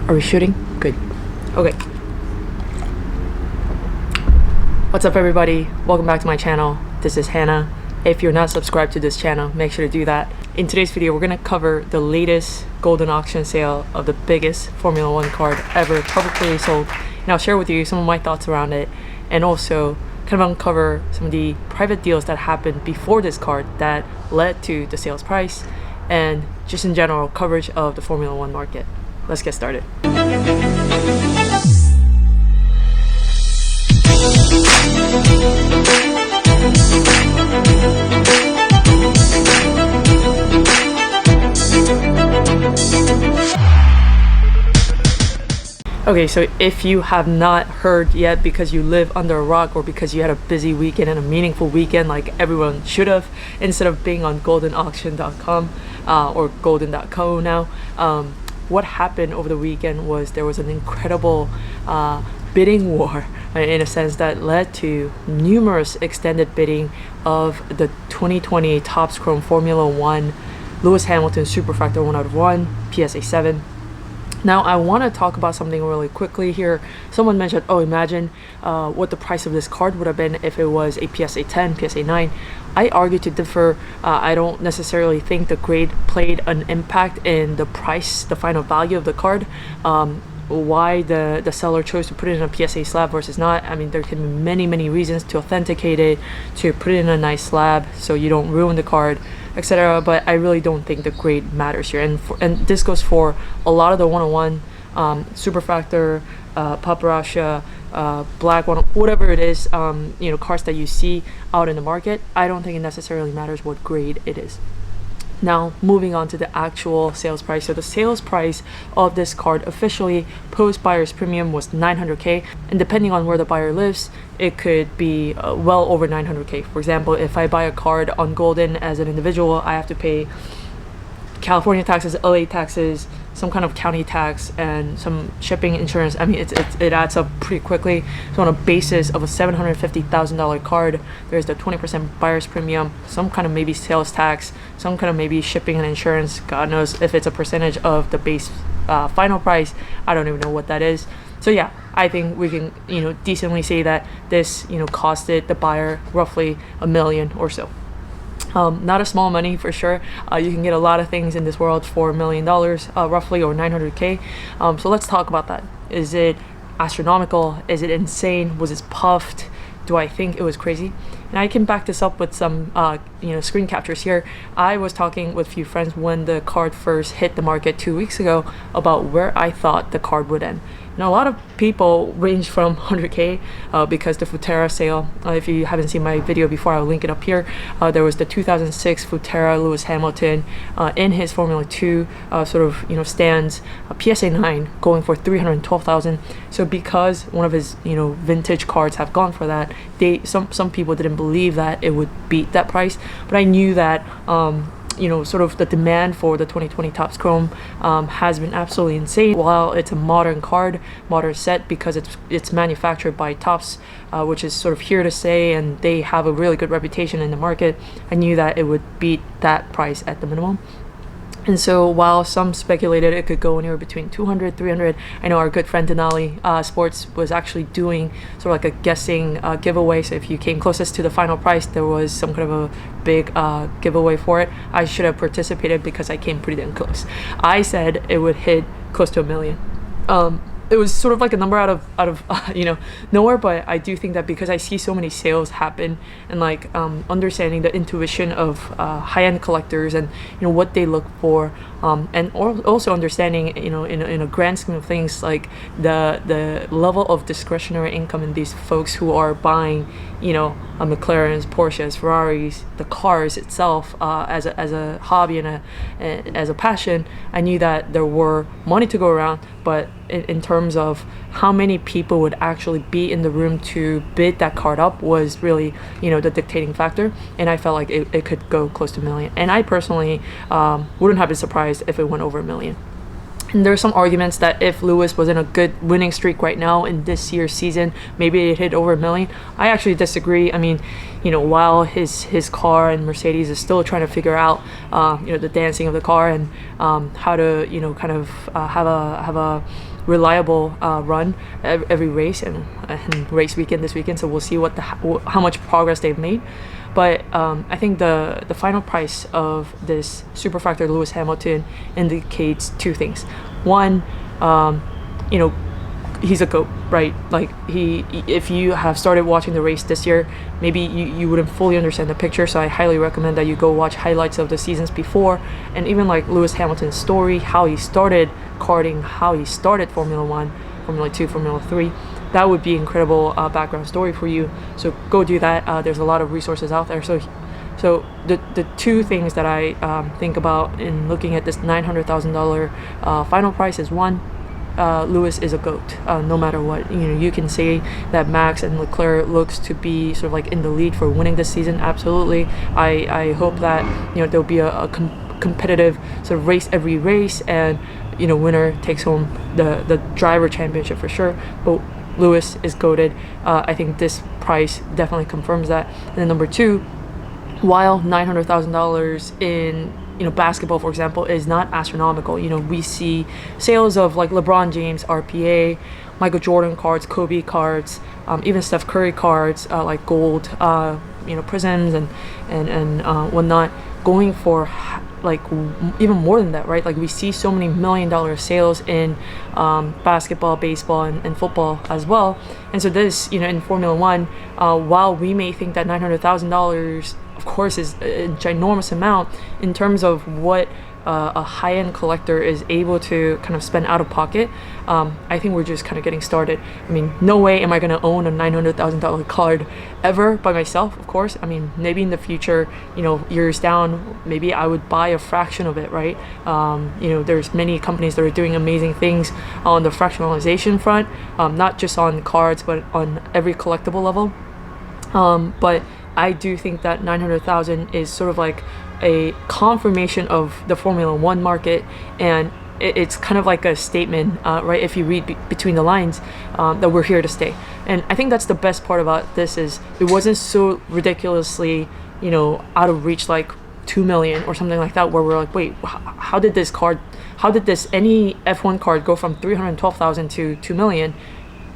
Are we shooting? Good. Okay. What's up, everybody? Welcome back to my channel. This is Hannah. If you're not subscribed to this channel, make sure to do that. In today's video, we're gonna cover the latest Goldin auction sale of the biggest Formula 1 card ever publicly sold. And I'll share with you some of my thoughts around it, and also kind of uncover some of the private deals that happened before this card that led to the sales price, and just in general coverage of the Formula 1 market. Let's get started. Okay, so if you have not heard yet because you live under a rock or because you had a busy weekend and a meaningful weekend like everyone should have, instead of being on goldinauction.com or goldin.co now, what happened over the weekend was there was an incredible bidding war, in a sense, that led to numerous extended bidding of the 2020 Topps Chrome Formula 1 Lewis Hamilton Superfractor 1 out of 1 PSA 7. Now, I want to talk about something really quickly here. Someone mentioned, oh, imagine what the price of this card would have been if it was a PSA 10, PSA 9. I argue to differ. I don't necessarily think the grade played an impact in the price, the final value of the card. Why the seller chose to put it in a PSA slab versus not, I mean, there can be many reasons to authenticate it, to put it in a nice slab so you don't ruin the card, etc. But I really don't think the grade matters here, and this goes for a lot of the 101 Superfractor, Paparasha, black one, whatever it is, cars that you see out in the market. I don't think it necessarily matters what grade it is. Now, moving on to the actual sales price. So the sales price of this card officially post buyer's premium was $900K, and depending on where the buyer lives, it could be well over $900K. For example, if I buy a card on Goldin as an individual, I have to pay California taxes, LA taxes, some kind of county tax, and some shipping, insurance. I mean, it adds up pretty quickly. So on a basis of a $750,000 card, there's the 20% buyer's premium, some kind of maybe sales tax, some kind of maybe shipping and insurance. God knows if it's a percentage of the base final price. I don't even know what that is. So yeah, I think we can decently say that this costed the buyer roughly $1 million or so. Not a small money for sure. You can get a lot of things in this world for $1 million roughly, or 900K. So let's talk about that. Is it astronomical? Is it insane? Was it puffed? Do I think it was crazy? And I can back this up with some screen captures here. I was talking with a few friends when the card first hit the market 2 weeks ago about where I thought the card would end. Now, a lot of people range from 100K because the Futera sale, if you haven't seen my video before, I'll link it up here. There was the 2006 Futera Lewis Hamilton in his Formula 2 stands, PSA 9 going for $312,000. So because one of his vintage cards have gone for that, some people didn't believe that it would beat that price. But I knew that sort of the demand for the 2020 Topps Chrome has been absolutely insane. While it's a modern card, modern set, because it's manufactured by Topps, which is sort of here to stay, and they have a really good reputation in the market, I knew that it would beat that price at the minimum. And so while some speculated it could go anywhere between 200, 300, I know our good friend Denali Sports was actually doing sort of like a guessing giveaway. So if you came closest to the final price, there was some kind of a big giveaway for it. I should have participated because I came pretty damn close. I said it would hit close to $1 million. It was sort of like a number out of nowhere, but I do think that because I see so many sales happen, and like understanding the intuition of high-end collectors and what they look for, and also understanding in a grand scheme of things, like the level of discretionary income in these folks who are buying a McLaren's, Porsches, Ferraris, the cars itself as a hobby and as a passion. I knew that there were money to go around, but in terms of how many people would actually be in the room to bid that card up was really the dictating factor, and I felt like it could go close to $1 million. And I personally wouldn't have been surprised if it went over $1 million. And there's some arguments that if Lewis was in a good winning streak right now in this year's season, maybe it hit over $1 million. I actually disagree. I mean, while his car and Mercedes is still trying to figure out, the dancing of the car and how to, kind of have a reliable run every race and race weekend this weekend. So we'll see how much progress they've made. But I think the final price of this superfractor Lewis Hamilton indicates two things. One, you know, he's a GOAT, right? Like if you have started watching the race this year, maybe you wouldn't fully understand the picture. So I highly recommend that you go watch highlights of the seasons before, and even like Lewis Hamilton's story, how he started karting, how he started Formula 1, Formula 2, Formula 3. That would be incredible background story for you. So go do that. There's a lot of resources out there. So the two things that I think about in looking at this $900,000 final price is one, Lewis is a GOAT, no matter what. You can say that Max and Leclerc looks to be sort of like in the lead for winning this season. Absolutely. I hope that there'll be a competitive sort of race every race, and winner takes home the driver championship for sure. But Lewis is GOATed. I think this price definitely confirms that. And then number two, while $900,000 in basketball, for example, is not astronomical. We see sales of like LeBron James RPA, Michael Jordan cards, Kobe cards, even Steph Curry cards, like gold, prisms and whatnot, going for like even more than that, right? Like we see so many $1 million sales in basketball, baseball, and football as well. And so this, in Formula One, while we may think that $900,000 of course is a ginormous amount in terms of what a high-end collector is able to kind of spend out of pocket, I think we're just kind of getting started. I mean, no way am I going to own a $900,000 card ever by myself, of course. I mean, maybe in the future, years down, maybe I would buy a fraction of it, right? There's many companies that are doing amazing things on the fractionalization front, not just on cards, but on every collectible level. But I do think that 900,000 is sort of like a confirmation of the Formula One market, and it's kind of like a statement, right? If you read between the lines, that we're here to stay. And I think that's the best part about this is it wasn't so ridiculously, out of reach, like 2 million or something like that, where we're like, wait, how did this any F1 card go from 312,000 to 2 million?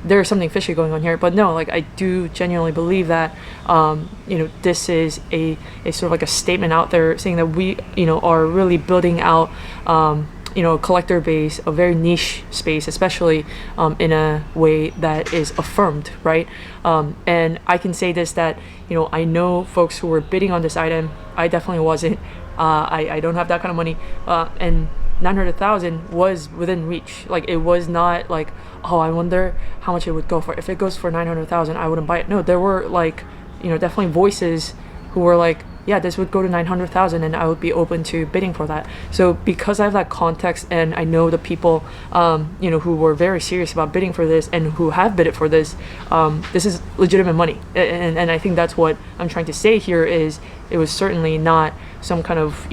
There's something fishy going on here. But no, like I do genuinely believe that this is a sort of like a statement out there saying that we are really building out a collector base, a very niche space, especially in a way that is affirmed, right? And I can say this, that I know folks who were bidding on this item. I definitely wasn't. I don't have that kind of money, and 900,000 was within reach. Like it was not like, oh, I wonder how much it would go for. If it goes for 900,000, I wouldn't buy it. No, there were like, definitely voices who were like, yeah, this would go to 900,000 and I would be open to bidding for that. So because I have that context and I know the people, who were very serious about bidding for this and who have bid it for this, this is legitimate money. And I think that's what I'm trying to say here is it was certainly not some kind of,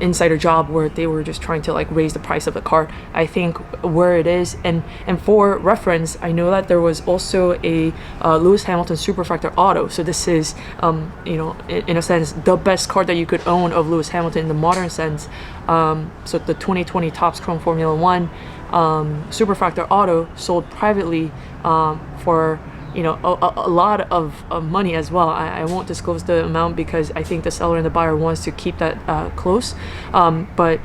insider job where they were just trying to like raise the price of the car. I think where it is, and for reference, I know that there was also a Lewis Hamilton Superfractor Auto. So this is, in a sense, the best car that you could own of Lewis Hamilton in the modern sense. So the 2020 Topps Chrome Formula One Superfractor Auto sold privately for a lot of money as well. I won't disclose the amount because I think the seller and the buyer wants to keep that close. But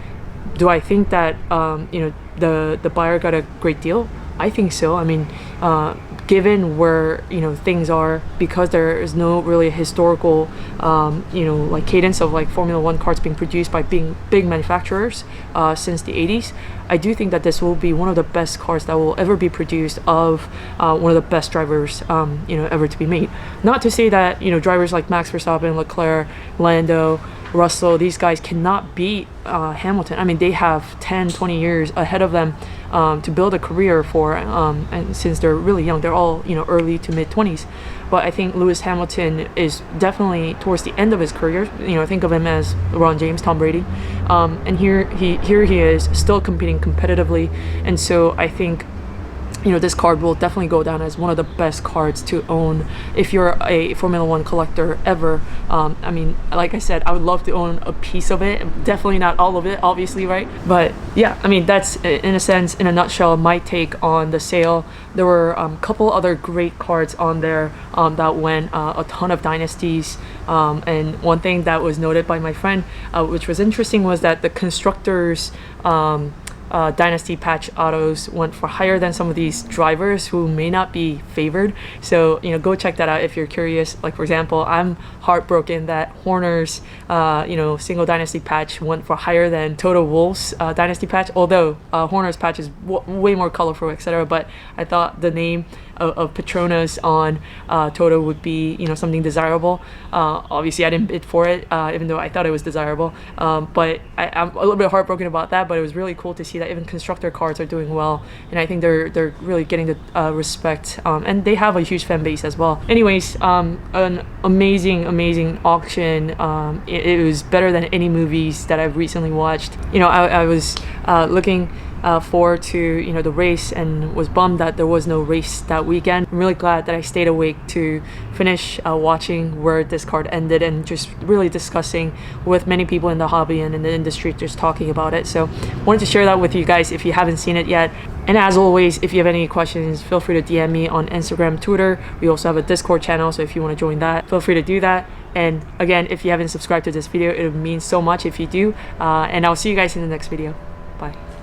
do I think that the buyer got a great deal? I think so. I mean, given where things are, because there is no really historical like cadence of like Formula One cars being produced by big manufacturers since the 80s, I do think that this will be one of the best cars that will ever be produced of one of the best drivers ever to be made. Not to say that drivers like Max Verstappen, Leclerc, Lando, Russell, these guys cannot beat Hamilton. I mean, they have 10-20 years ahead of them to build a career for, and since they're really young, they're all early to mid 20s. But I think Lewis Hamilton is definitely towards the end of his career. Think of him as LeBron James, Tom Brady, and here he is still competing competitively. And so I think you know, this card will definitely go down as one of the best cards to own if you're a Formula One collector ever. I mean, like I said, I would love to own a piece of it, definitely not all of it, obviously, right? But yeah, I mean, that's in a sense, in a nutshell, my take on the sale. There were a couple other great cards on there that went a ton of dynasties, and one thing that was noted by my friend, which was interesting, was that the constructors dynasty patch autos went for higher than some of these drivers who may not be favored. So, you know, go check that out if you're curious. Like, for example, I'm heartbroken that Horner's you know, single dynasty patch went for higher than Toto Wolff's dynasty patch, although Horner's patch is way more colorful, etc. But I thought the name of Petronas on Toto would be, you know, something desirable. Obviously I didn't bid for it, even though I thought it was desirable, but I'm a little bit heartbroken about that. But it was really cool to see that even constructor cards are doing well, and I think they're really getting the respect, and they have a huge fan base as well. Anyways, an amazing auction. It was better than any movies that I've recently watched. You know, I was looking forward to, you know, the race, and was bummed that there was no race that weekend. I'm really glad that I stayed awake to finish watching where this card ended, and just really discussing with many people in the hobby and in the industry, just talking about it. So wanted to share that with you guys if you haven't seen it yet. And as always, if you have any questions, feel free to DM me on Instagram, Twitter. We also have a Discord channel, so if you want to join that, feel free to do that. And again, if you haven't subscribed to this video, it would mean so much if you do. And I'll see you guys in the next video.